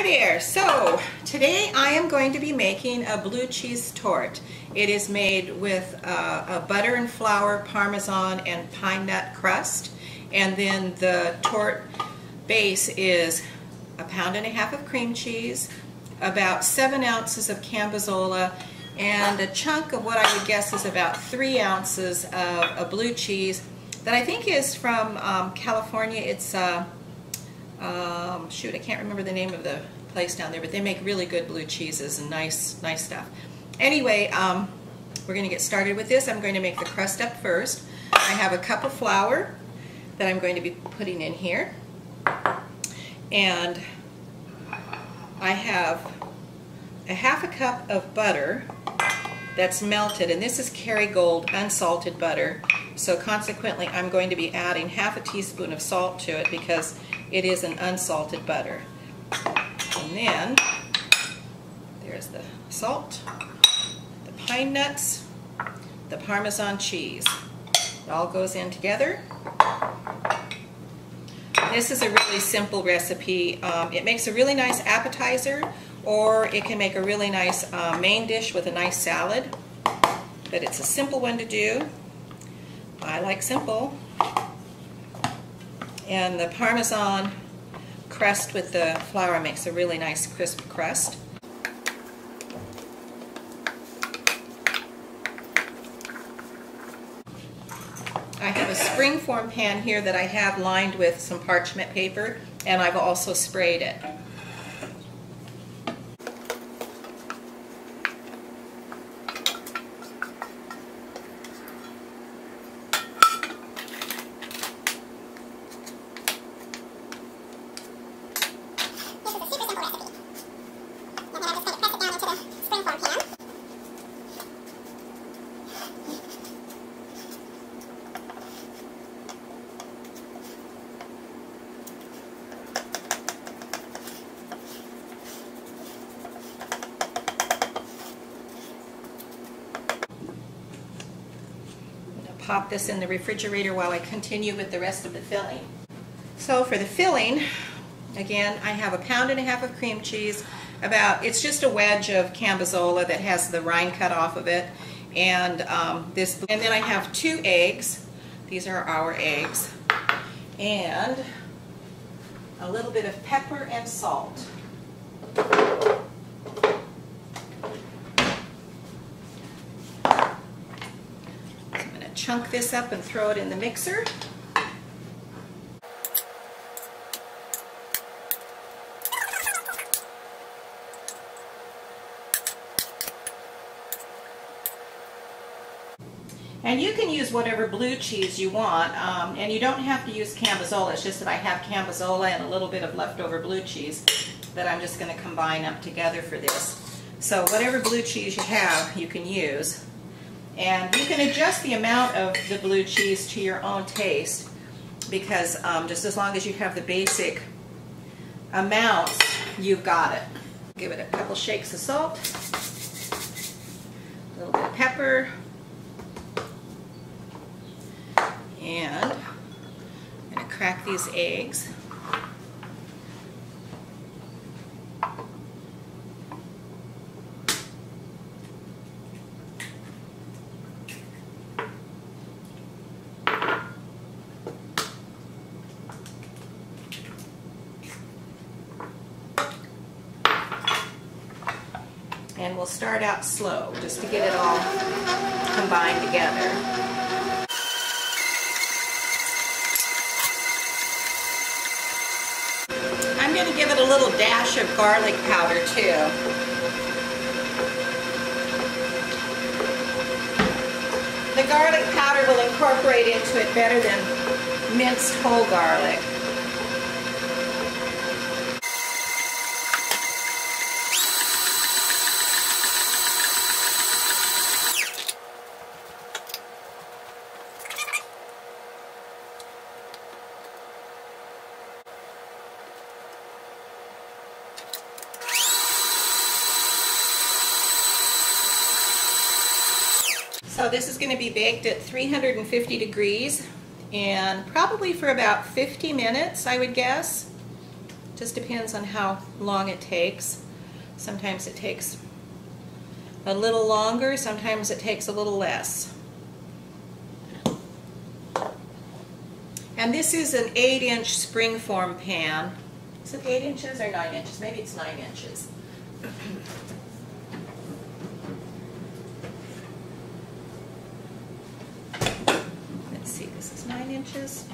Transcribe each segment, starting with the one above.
there! So today I am going to be making a blue cheese tart. It is made with a butter and flour, Parmesan, and pine nut crust. And then the tart base is 1.5 pounds of cream cheese, about 7 ounces of cambazola, and a chunk of what I would guess is about 3 ounces of a blue cheese that I think is from California. It's shoot, I can't remember the name of the place down there, but they make really good blue cheeses and nice stuff. Anyway, we're going to get started with this. I'm going to make the crust up first. I have a cup of flour that I'm going to be putting in here, and I have a 1/2 cup of butter that's melted, and this is Kerrygold unsalted butter, so consequently I'm going to be adding 1/2 teaspoon of salt to it because it is an unsalted butter. And then there's the salt, the pine nuts, the Parmesan cheese. It all goes in together. This is a really simple recipe. It makes a really nice appetizer, or it can make a really nice main dish with a nice salad. But it's a simple one to do. I like simple. And the Parmesan crust with the flour makes a really nice crisp crust. I have a springform pan here that I have lined with some parchment paper, and I've also sprayed it. Pop this in the refrigerator while I continue with the rest of the filling. So for the filling, again, I have 1.5 pounds of cream cheese. It's just a wedge of cambazola that has the rind cut off of it, and and then I have 2 eggs. These are our eggs, and a little bit of pepper and salt. Chunk this up and throw it in the mixer. And you can use whatever blue cheese you want, and you don't have to use cambazola. It's just that I have cambazola and a little bit of leftover blue cheese that I'm just going to combine up together for this. So whatever blue cheese you have, you can use. And you can adjust the amount of the blue cheese to your own taste, because just as long as you have the basic amounts, you've got it. Give it a couple shakes of salt, a little bit of pepper, and I'm going to crack these eggs. And we'll start out slow, just to get it all combined together. I'm going to give it a little dash of garlic powder too. The garlic powder will incorporate into it better than minced whole garlic. So this is going to be baked at 350 degrees and probably for about 50 minutes, I would guess. Just depends on how long it takes. Sometimes it takes a little longer, sometimes it takes a little less. And this is an 8-inch springform pan. Is it 8 inches or 9 inches? Maybe it's 9 inches. Let's see, this is 9 inches.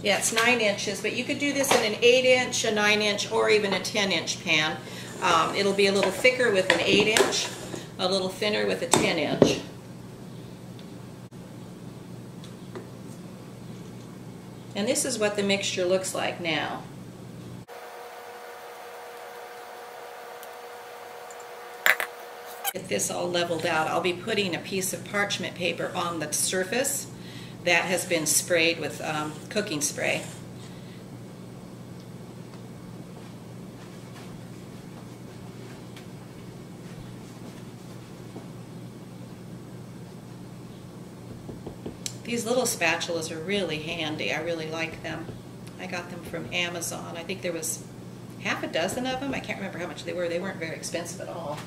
Yeah, it's 9 inches, but you could do this in an 8-inch, a 9-inch, or even a 10-inch pan. It'll be a little thicker with an 8-inch, a little thinner with a 10-inch. And this is what the mixture looks like now. Get this all leveled out. I'll be putting a piece of parchment paper on the surface that has been sprayed with cooking spray. These little spatulas are really handy. I really like them. I got them from Amazon. I think there was half a dozen of them. I can't remember how much they were. They weren't very expensive at all.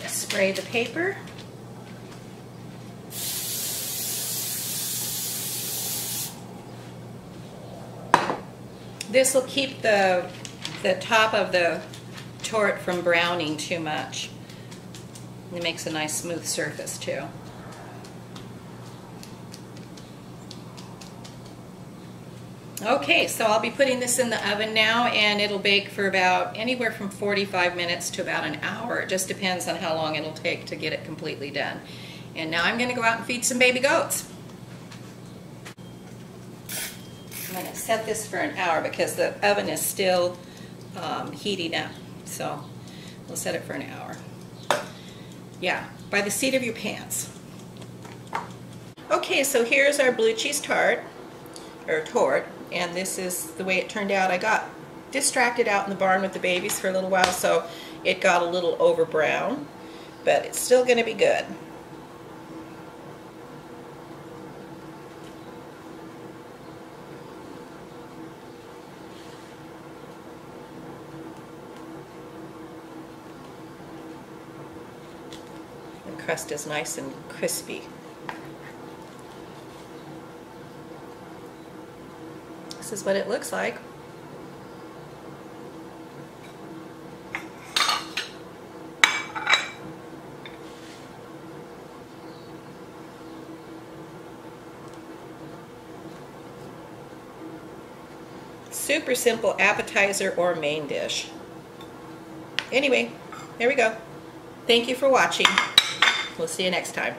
Spray the paper. This will keep the top of the tort from browning too much. It makes a nice smooth surface too. Okay, so I'll be putting this in the oven now, and it'll bake for about anywhere from 45 minutes to about an hour. It just depends on how long it'll take to get it completely done. And now I'm going to go out and feed some baby goats. I'm going to set this for an hour because the oven is still heating up. So we'll set it for an hour. Yeah, by the seat of your pants. Okay, so here's our blue cheese tart, or tort, and this is the way it turned out. I got distracted out in the barn with the babies for a little while, so it got a little over brown, but it's still going to be good. The crust is nice and crispy. This is what it looks like. Super simple appetizer or main dish. Anyway, there we go. Thank you for watching. We'll see you next time.